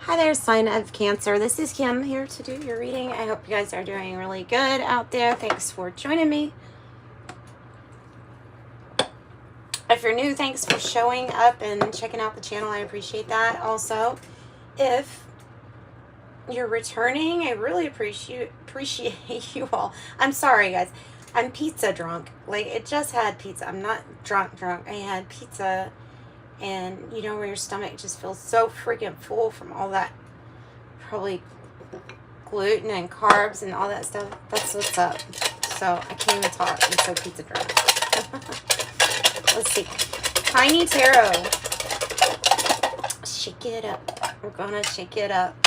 Hi there, sign of Cancer. This is Kim here to do your reading. I hope you guys are doing really good out there. Thanks for joining me. If you're new, thanks for showing up and checking out the channel. I appreciate that. Also, if you're returning, I really appreciate you all. I'm sorry, guys. I'm pizza drunk. Like, it just had pizza. I'm not drunk. I had pizza. And you know where your stomach just feels so freaking full from all that probably gluten and carbs and all that stuff. That's what's up. So I can't even talk. I'm so pizza drunk. Let's see. Tiny Tarot. Shake it up. We're gonna shake it up.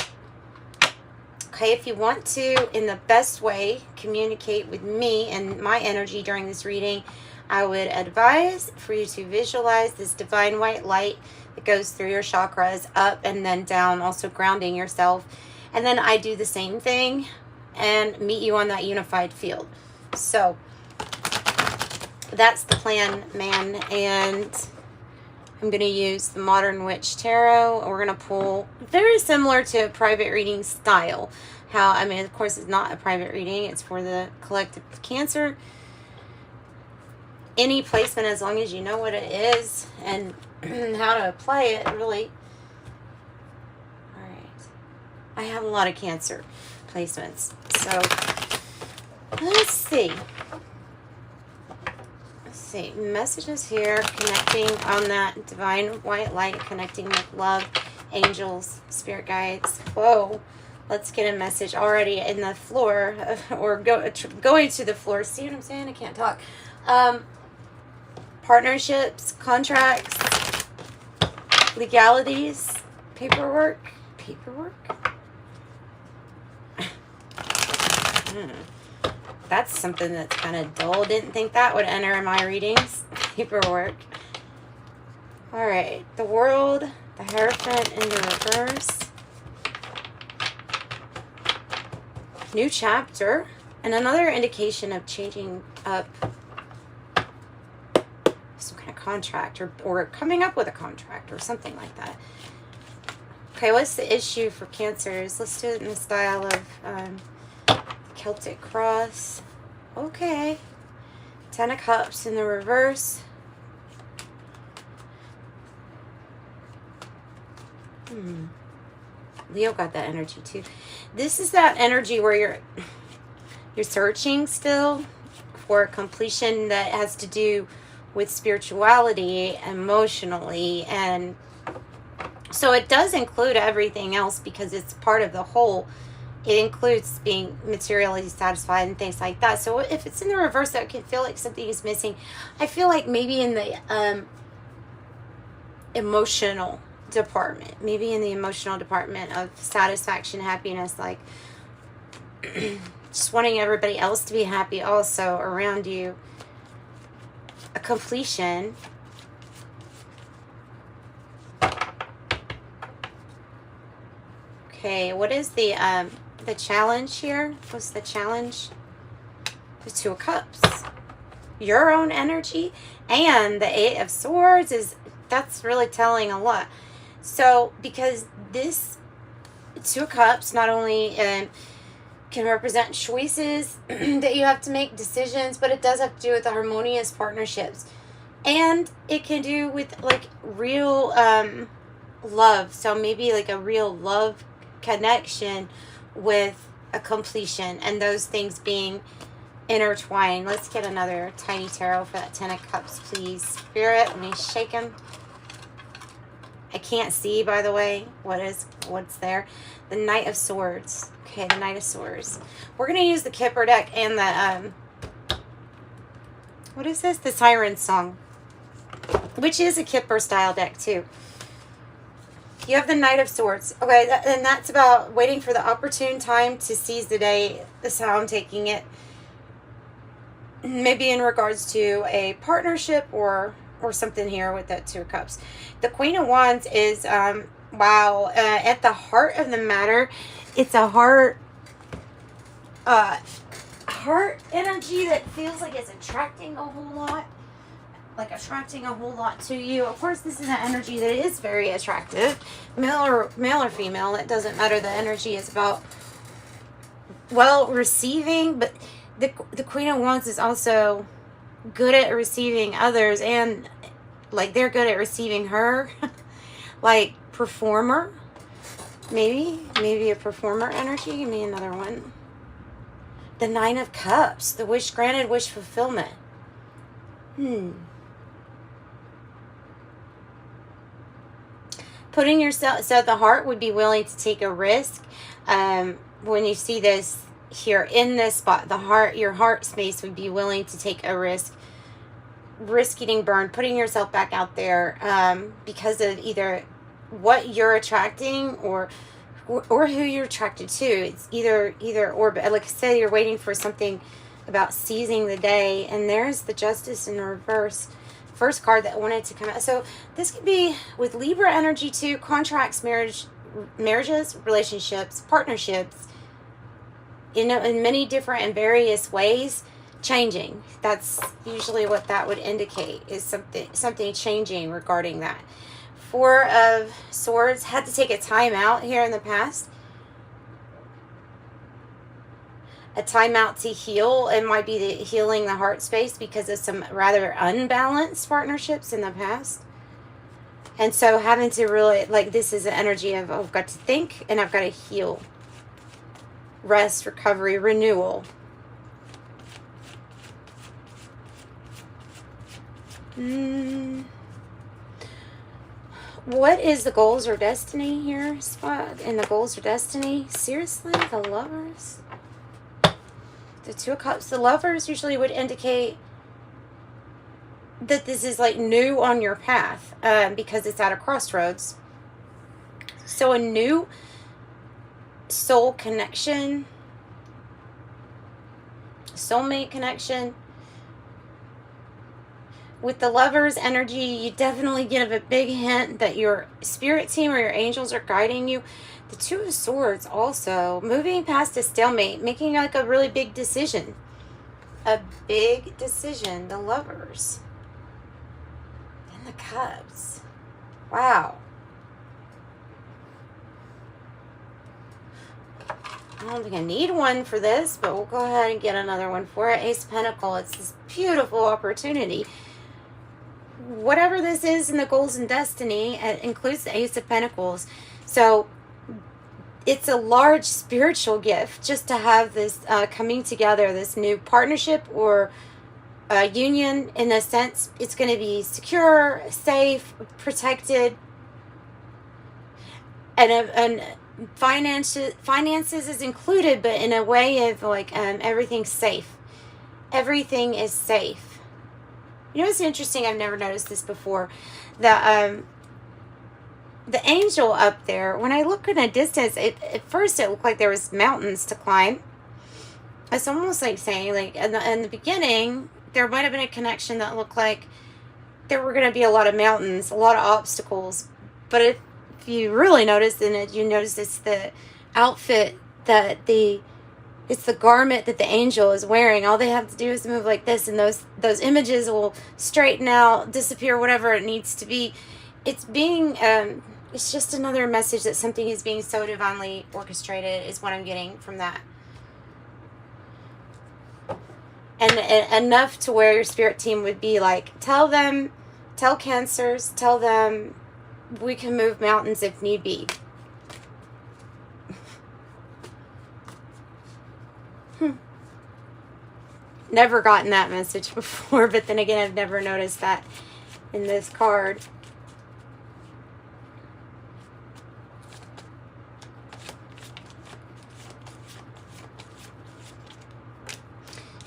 Okay, if you want to, in the best way, communicate with me and my energy during this reading, I would advise for you to visualize this divine white light that goes through your chakras up and then down, also grounding yourself. And then I do the same thing and meet you on that unified field. So that's the plan, man. And I'm going to use the Modern Witch Tarot. We're going to pull very similar to a private reading style. Of course, it's not a private reading. It's for the collective of Cancer. Any placement, as long as you know what it is and how to apply it, really. All right. I have a lot of Cancer placements. So, let's see. Messages here, connecting on that divine white light, connecting with love, angels, spirit guides. Whoa. Let's get a message already in the floor, or going to the floor. See what I'm saying? I can't talk. Partnerships, contracts, legalities, paperwork. That's something that's kind of dull. Didn't think that would enter in my readings. Paperwork. All right, the World, the Hierophant in the reverse. New chapter, and another indication of changing up some kind of contract or coming up with a contract or something like that. Okay, what's the issue for Cancers? Let's do it in the style of Celtic Cross. Okay. 10 of Cups in the reverse. Leo got that energy too. This is that energy where you're searching still for a completion that has to do with spirituality, emotionally, and so it does include everything else because it's part of the whole. It includes being materially satisfied and things like that. So if it's in the reverse, that can feel like something is missing. I feel like maybe in the emotional department, of satisfaction, happiness, like just wanting everybody else to be happy also around you. A completion. Okay, what is the challenge here? What's the challenge? The Two of Cups. Your own energy. And the Eight of Swords that's really telling a lot. So, because this Two of Cups not only can represent choices that you have to make, decisions, but it does have to do with the harmonious partnerships. And it can do with like real love. So maybe like a real love connection with a completion, and those things being intertwined. Let's get another tiny tarot for that 10 of Cups, please. Spirit, let me shake them. I can't see, by the way, what's there. The Knight of Swords. Okay, the Knight of Swords. We're going to use the Kipper deck and the, what is this? The Siren Song, which is a Kipper style deck too. You have the Knight of Swords. Okay, and that's about waiting for the opportune time to seize the day. That's how I'm taking it. Maybe in regards to a partnership or something here with that Two of Cups. The Queen of Wands is, wow, at the heart of the matter, it's a heart energy that feels like it's attracting a whole lot. like attracting a whole lot to you. Of course, this is an energy that is very attractive, male or female. It doesn't matter. The energy is about, well, receiving, but the Queen of Wands is also good at receiving others, and like they're good at receiving her. Like performer, maybe a performer energy. Give me another one. The Nine of Cups, the wish granted, wish fulfillment. Putting yourself, so the heart would be willing to take a risk. When you see this here in this spot, the heart, your heart space would be willing to take a risk getting burned, putting yourself back out there, because of either what you're attracting or who you're attracted to. It's either or, but like I said, you're waiting for something about seizing the day, and there's the Justice in reverse. First card that wanted to come out. So this could be with Libra energy too. Contracts, marriages, relationships, partnerships, in many different and various ways, changing. That's usually what that would indicate, is something changing regarding that. Four of Swords, had to take a time out here in the past. A time out to heal. It might be healing the heart space because of some rather unbalanced partnerships in the past. And so having to really, like, this is an energy of, oh, I've got to think and I've got to heal. Rest, recovery, renewal. What is the goals or destiny here? Spot in the goals or destiny? Seriously? The Lovers? The Two of Cups. The Lovers usually would indicate that this is like new on your path, because it's at a crossroads. So a new soul connection, soulmate connection. With the Lovers energy, you definitely give a big hint that your spirit team or your angels are guiding you. The Two of Swords also, moving past a stalemate, making like a really big decision. A big decision. The Lovers. And the Cups. Wow. I don't think I need one for this, but we'll go ahead and get another one for it. Ace of Pentacles. It's this beautiful opportunity. Whatever this is in the goals and destiny, it includes the Ace of Pentacles. So it's a large spiritual gift just to have this coming together, this new partnership or union. In a sense, it's going to be secure, safe, protected, and finances is included, but in a way of like everything's safe. Everything is safe. You know what's interesting? I've never noticed this before. The angel up there, when I look at a distance, at first it looked like there was mountains to climb. It's almost like saying, like, in the beginning, there might have been a connection that looked like there were going to be a lot of mountains, a lot of obstacles. But if you really notice in it, you notice it's the outfit that it's the garment that the angel is wearing. All they have to do is move like this, and those images will straighten out, disappear, whatever it needs to be. It's being, it's just another message that something is being so divinely orchestrated is what I'm getting from that. And enough to where your spirit team would be like, tell Cancers, tell them we can move mountains if need be. Never gotten that message before, but then again, I've never noticed that in this card.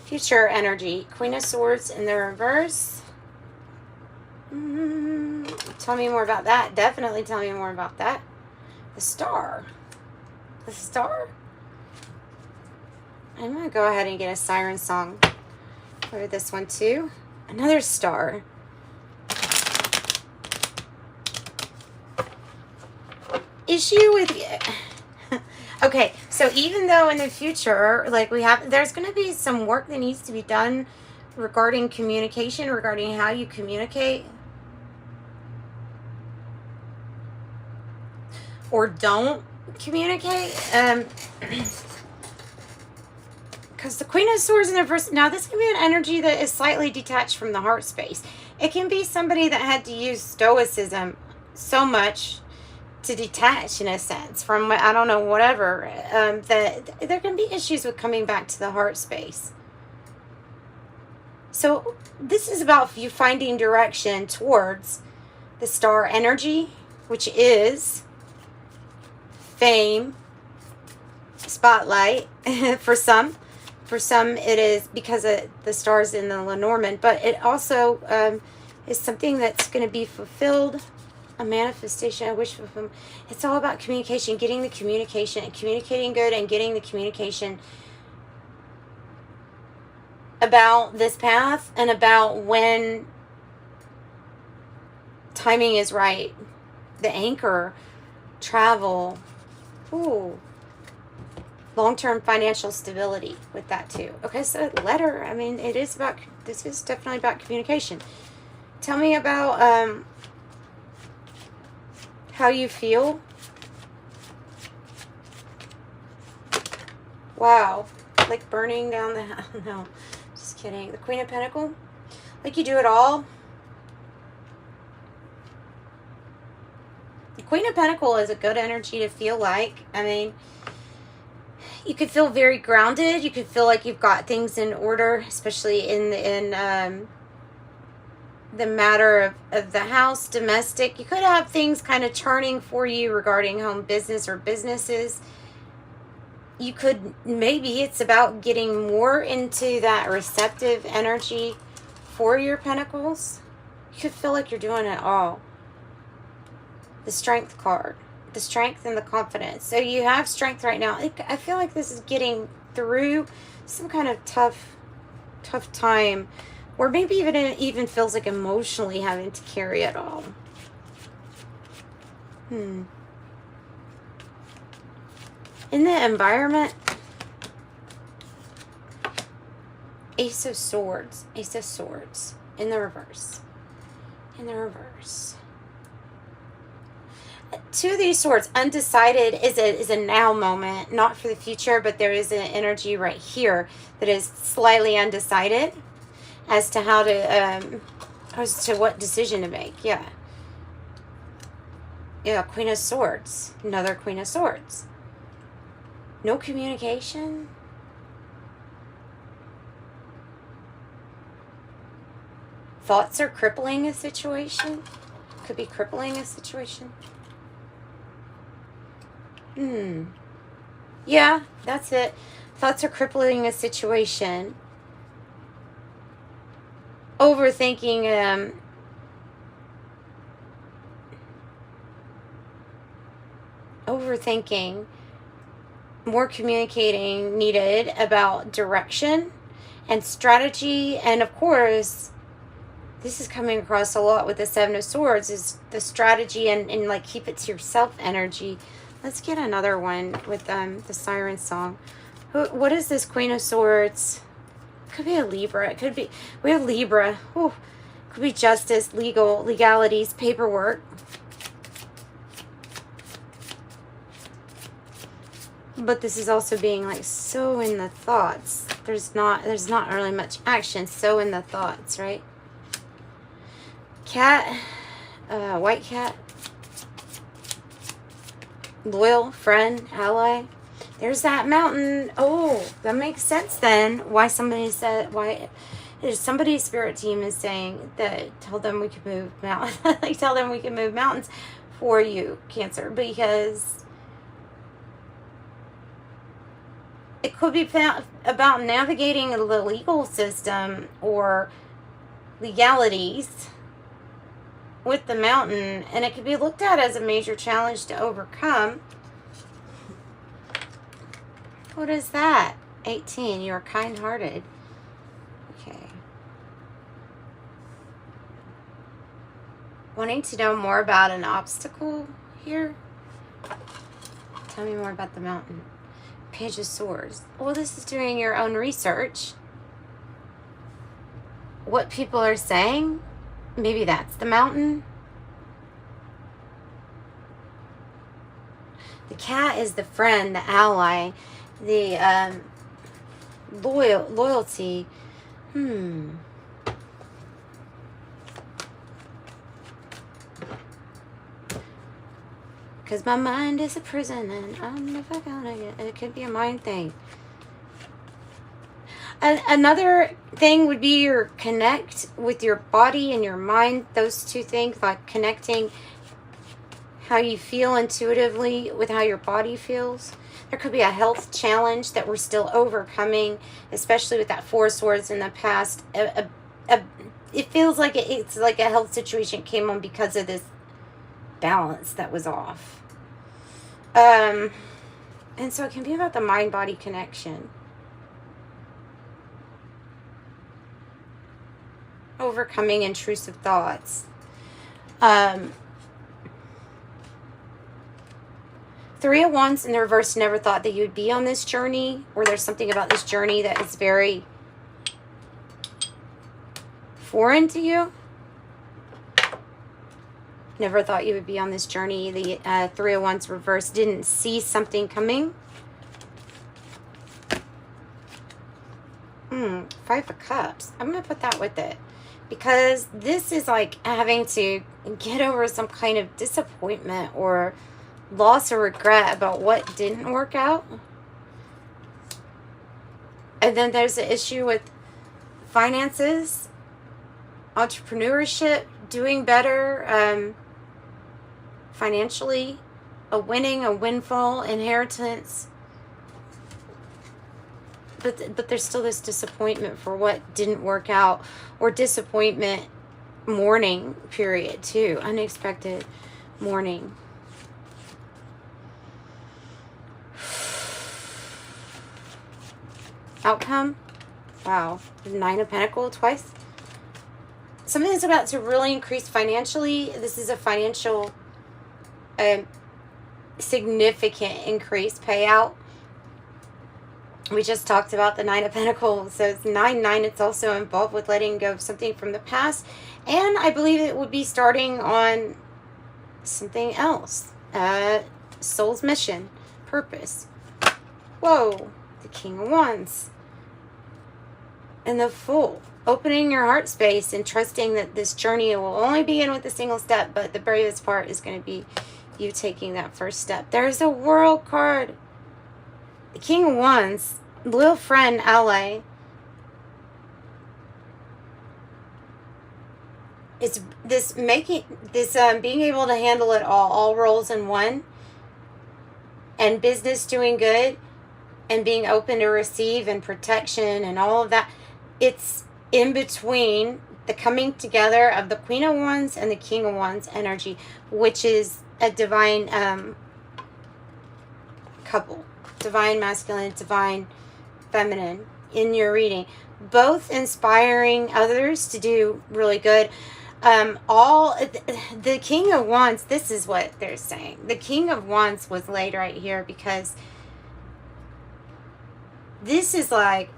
Future energy. Queen of Swords in the reverse. Tell me more about that. Definitely tell me more about that. The Star. The Star? I'm going to go ahead and get a siren song for this one too. Another Star. Issue with... Okay, so even though in the future, like there's going to be some work that needs to be done regarding communication, regarding how you communicate or don't communicate. Because the Queen of Swords in the first, now this can be an energy that is slightly detached from the heart space. It can be somebody that had to use stoicism so much to detach, in a sense, from, I don't know, whatever, that there can be issues with coming back to the heart space. So this is about you finding direction towards the star energy, which is fame, spotlight, for some. For some, it is because of the stars in the Lenormand, but it also is something that's going to be fulfilled, a manifestation, a wish fulfillment. It's all about communication, getting the communication, and communicating good, and getting the communication about this path and about when timing is right. The anchor, travel, ooh. Long-term financial stability with that too. Okay, so letter, I mean, it is about, this is definitely about communication. Tell me about how you feel. Wow, like burning down the house. No, just kidding. The Queen of Pentacles, like you do it all. The Queen of Pentacles is a good energy to feel like. I mean, you could feel very grounded. You could feel like you've got things in order, especially in the matter of the house, domestic. You could have things kind of churning for you regarding home business or businesses. You could, maybe it's about getting more into that receptive energy for your pentacles. You could feel like you're doing it all. The Strength card. The strength and the confidence. So you have strength right now. I feel like this is getting through some kind of tough time, or maybe even feels like emotionally having to carry it all. In the environment, Ace of Swords in the reverse. Two of these swords, undecided is a now moment, not for the future, but there is an energy right here that is slightly undecided as to how to, as to what decision to make. Yeah, Queen of Swords, another Queen of Swords. No communication. Thoughts are crippling a situation. Could be crippling a situation. Yeah, that's it. Thoughts are crippling a situation. Overthinking, more communicating needed about direction and strategy. And of course, this is coming across a lot with the Seven of Swords, is the strategy and like keep it to yourself energy. Let's get another one with the Siren Song. What is this Queen of Swords? Could be a Libra. It could be, we have Libra. Ooh, could be justice, legalities, paperwork. But this is also being like so in the thoughts. There's not really much action. So in the thoughts, right? Cat, white cat. Loyal, friend, ally. There's that mountain. Oh, that makes sense then. Why somebody said, why there's somebody's spirit team is saying that tell them we can move mountains. Like tell them we can move mountains for you, Cancer, because it could be about navigating the legal system or legalities with the mountain, and it could be looked at as a major challenge to overcome. What is that? 18. You're kind-hearted. Okay. Wanting to know more about an obstacle here? Tell me more about the mountain. Page of Swords. Well, this is doing your own research. what people are saying. Maybe that's the mountain. The cat is the friend, the ally, the loyalty. Because my mind is a prison and I'm never gonna get it. Could be a mind thing. Another thing would be your connect with your body and your mind. Those two things, like connecting how you feel intuitively with how your body feels. There could be a health challenge that we're still overcoming, especially with that Four of Swords in the past. It feels like it's like a health situation came on because of this balance that was off. And so it can be about the mind-body connection. Overcoming intrusive thoughts. Three of Wands in the reverse, never thought that you'd be on this journey, or there's something about this journey that is very foreign to you. Never thought you would be on this journey. The Three of Wands reverse, didn't see something coming. Five of Cups. I'm going to put that with it. Because this is like having to get over some kind of disappointment or loss or regret about what didn't work out. And then there's the issue with finances, entrepreneurship, doing better financially, a windfall, inheritance. But there's still this disappointment for what didn't work out, or disappointment mourning period too, unexpected mourning. Outcome, wow, the Nine of Pentacles twice. Something that's about to really increase financially. This is a financial significant increase payout. We just talked about the Nine of Pentacles. So it's 9-9. It's also involved with letting go of something from the past. And I believe it would be starting on something else. Soul's mission. Purpose. Whoa. The King of Wands. And the Fool. Opening your heart space and trusting that this journey will only begin with a single step. But the bravest part is going to be you taking that first step. There's a World card. The King of Wands, loyal friend, ally. It's this being able to handle it all roles in one, and business doing good, and being open to receive and protection and all of that. It's in between the coming together of the Queen of Wands and the King of Wands energy, which is a divine couple. Divine masculine, divine feminine in your reading. Both inspiring others to do really good. The King of Wands, this is what they're saying. The King of Wands was laid right here because this is like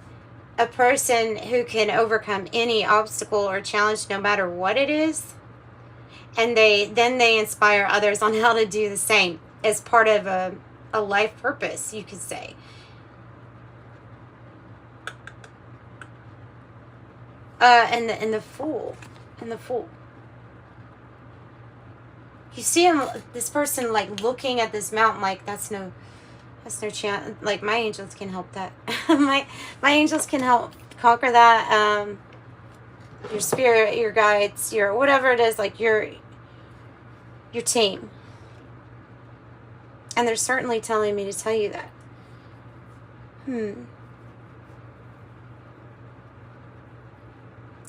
a person who can overcome any obstacle or challenge no matter what it is. And they inspire others on how to do the same as part of a life purpose, you could say. And the Fool. And the Fool. You see him, this person, like looking at this mountain like that's no chance. Like my angels can help that. my angels can help conquer that. Your spirit, your guides, your whatever it is, like your team. And they're certainly telling me to tell you that.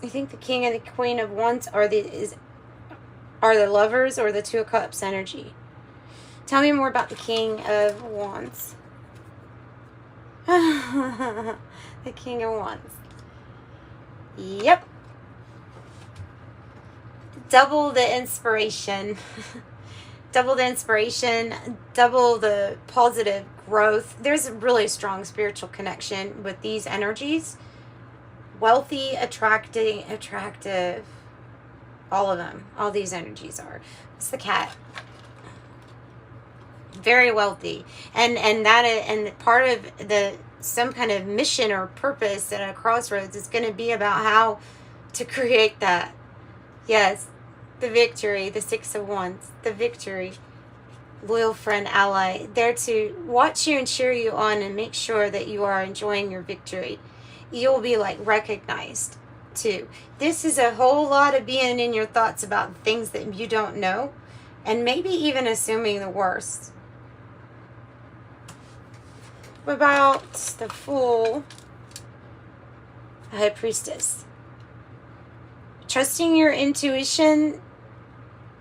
I think the King and the Queen of Wands are the lovers, or the Two of Cups energy. Tell me more about the King of Wands. The King of Wands. Yep. Double the inspiration. Double the inspiration, double the positive growth. There's a really strong spiritual connection with these energies. wealthy, attractive. All of them. All these energies are. It's the cat. Very wealthy. And part of the some kind of mission or purpose at a crossroads is going to be about how to create that. Yes. The victory. The Six of Wands. The victory. Loyal friend, ally. There to watch you and cheer you on and make sure that you are enjoying your victory. You'll be like recognized too. This is a whole lot of being in your thoughts about things that you don't know, and maybe even assuming the worst. What about the Fool, the High Priestess? Trusting your intuition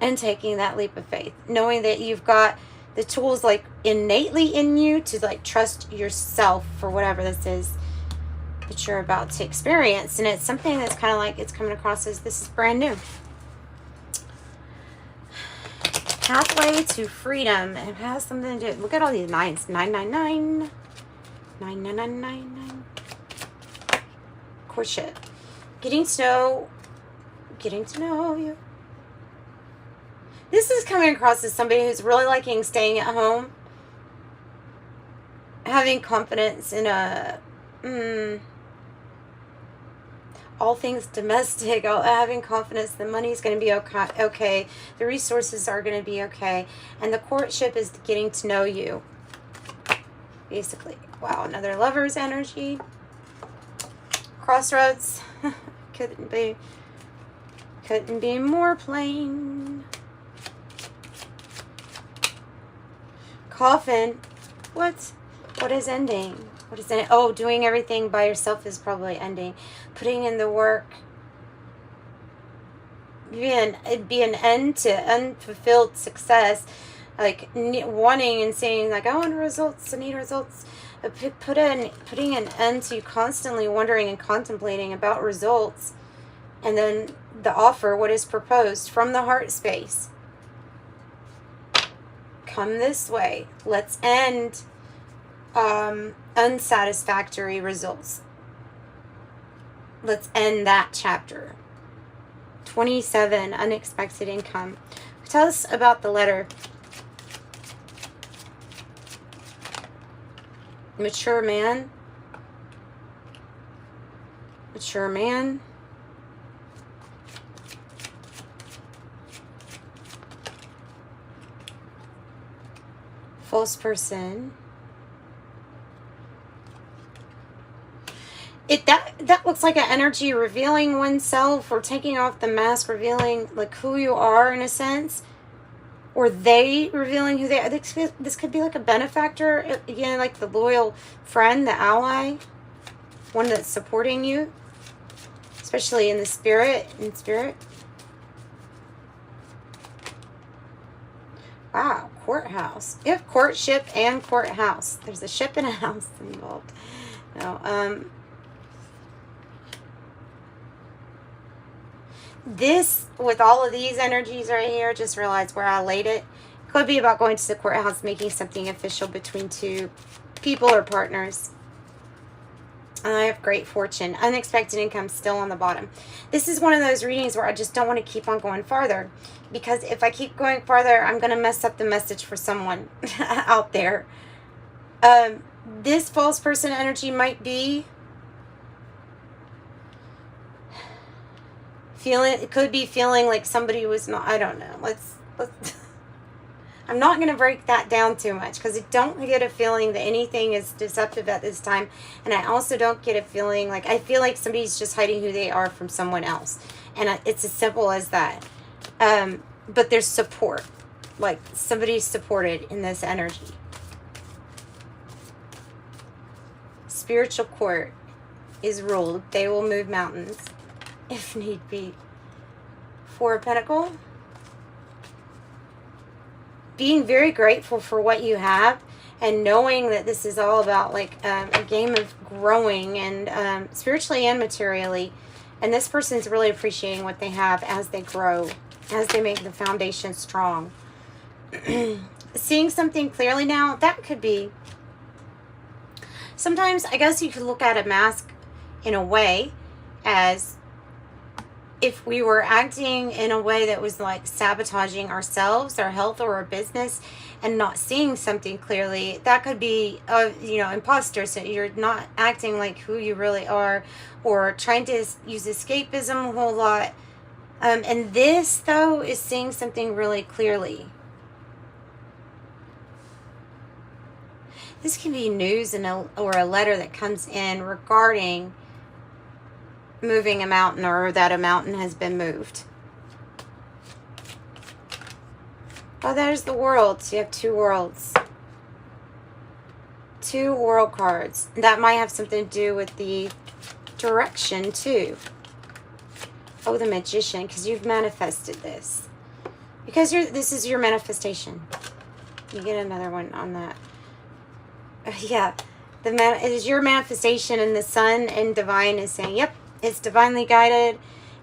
and taking that leap of faith, knowing that you've got the tools like innately in you to like trust yourself for whatever this is that you're about to experience. And it's something that's kind of like it's coming across as this is brand new. Pathway to freedom. It has something to do. Look at all these nines. 999. 99999. Courtship. Getting to know you. This is coming across as somebody who's really liking staying at home. Having confidence in all things domestic, having confidence the money's going to be okay, the resources are going to be okay, and the courtship is getting to know you, basically. Wow, another Lover's energy. Crossroads. couldn't be more plain. Coffin. What is ending? What is it? Oh, doing everything by yourself is probably ending. Putting in the work. It'd be an end to unfulfilled success. Like wanting and saying like, I want results, I need results. Putting an end to constantly wondering and contemplating about results. And then the offer, what is proposed from the heart space. Come this way. Let's end unsatisfactory results. Let's end that chapter. 27, unexpected income. Tell us about the letter. Mature man. Mature man. False person. That looks like an energy revealing oneself or taking off the mask, revealing like who you are in a sense, or they revealing who they are. This could be like a benefactor, again, like the loyal friend, the ally, one that's supporting you, especially in spirit. Wow, courthouse. You have courtship and courthouse. There's a ship and a house involved. No, this, with all of these energies right here, just realized where I laid it. Could be about going to the courthouse, making something official between two people or partners. And I have great fortune. Unexpected income still on the bottom. This is one of those readings where I just don't want to keep on going farther. Because if I keep going farther, I'm going to mess up the message for someone out there. This false person energy might be it could be feeling like somebody was not, I don't know. Let's I'm not going to break that down too much because I don't get a feeling that anything is deceptive at this time. And I also don't get a feeling like, I feel like somebody's just hiding who they are from someone else. And it's as simple as that. But there's support. Like somebody's supported in this energy. Spiritual court is ruled. They will move mountains if need be. Four of Pentacles. Being very grateful for what you have and knowing that this is all about like a game of growing and spiritually and materially. And this person's really appreciating what they have as they grow, as they make the foundation strong. Seeing something clearly now, that could be. Sometimes I guess you could look at a mask in a way as if we were acting in a way that was like sabotaging ourselves, our health, or our business, and not seeing something clearly, that could be imposter. So you're not acting like who you really are, or trying to use escapism a whole lot. And this, though, is seeing something really clearly. This can be news or a letter that comes in regarding moving a mountain, or that a mountain has been moved. Oh, there's the worlds. You have 2 worlds. 2 world cards. That might have something to do with the direction, too. Oh, the Magician, because you've manifested this. Because this is your manifestation. You get another one on that. Yeah. It is your manifestation, and the Sun and Divine is saying, yep, it's divinely guided.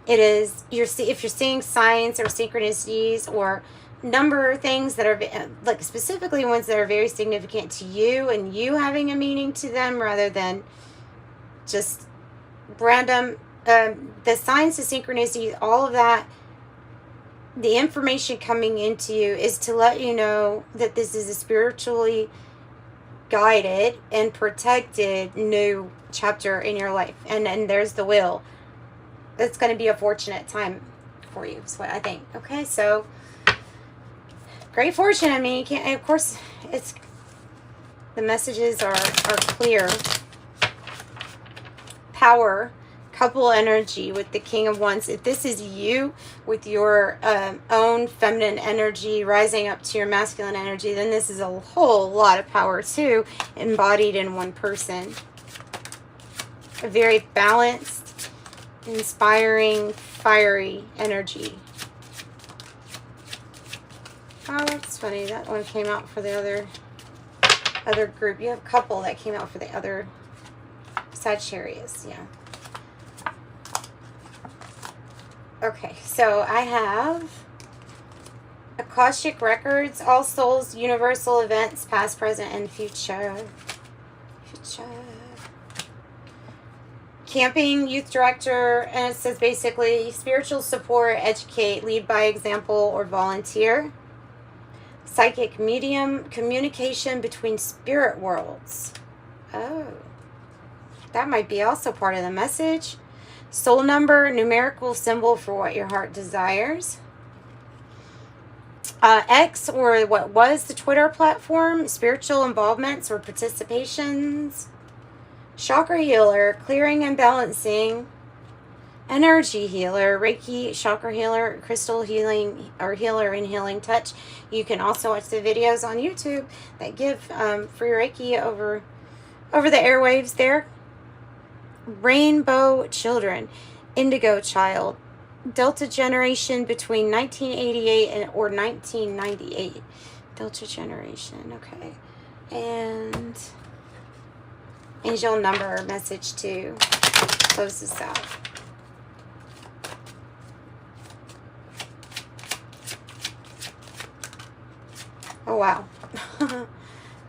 It is, if you're seeing signs or synchronicities or number things that are like specifically ones that are very significant to you and you having a meaning to them rather than just random, the signs, the synchronicities, all of that, the information coming into you is to let you know that this is a spiritually guided and protected new chapter in your life, and there's the wheel. It's going to be a fortunate time for you, is what I think. Okay, so great fortune. I mean, you can't, of course, it's, the messages are clear. Power, couple energy with the King of Wands. If this is you with your own feminine energy rising up to your masculine energy, then this is a whole lot of power too, embodied in one person. A very balanced, inspiring, fiery energy. Oh, that's funny. That one came out for the other group. You have a couple that came out for the other Sagittarius. Yeah. Okay, so I have Akashic Records, All Souls, Universal Events, Past, Present, and Future. Camping Youth Director, and it says basically spiritual support, educate, lead by example, or volunteer. Psychic Medium, communication between spirit worlds. Oh, that might be also part of the message. Soul number, numerical symbol for what your heart desires. X, or what was the Twitter platform, spiritual involvements or participations. Chakra healer, clearing and balancing. Energy healer, Reiki, chakra healer, crystal healing, or healer and healing touch. You can also watch the videos on YouTube that give free Reiki over the airwaves there. Rainbow children, indigo child, Delta generation between 1988 or 1998. Delta generation, okay. And angel number message to close this out. Oh, wow.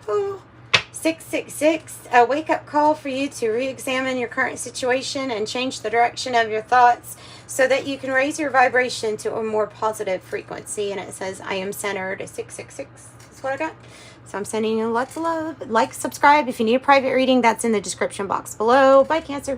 Oh. 666, a wake-up call for you to re-examine your current situation and change the direction of your thoughts so that you can raise your vibration to a more positive frequency. And it says, I am centered. 666 is what I got. So I'm sending you lots of love. Like, subscribe. If you need a private reading, that's in the description box below. Bye, Cancer.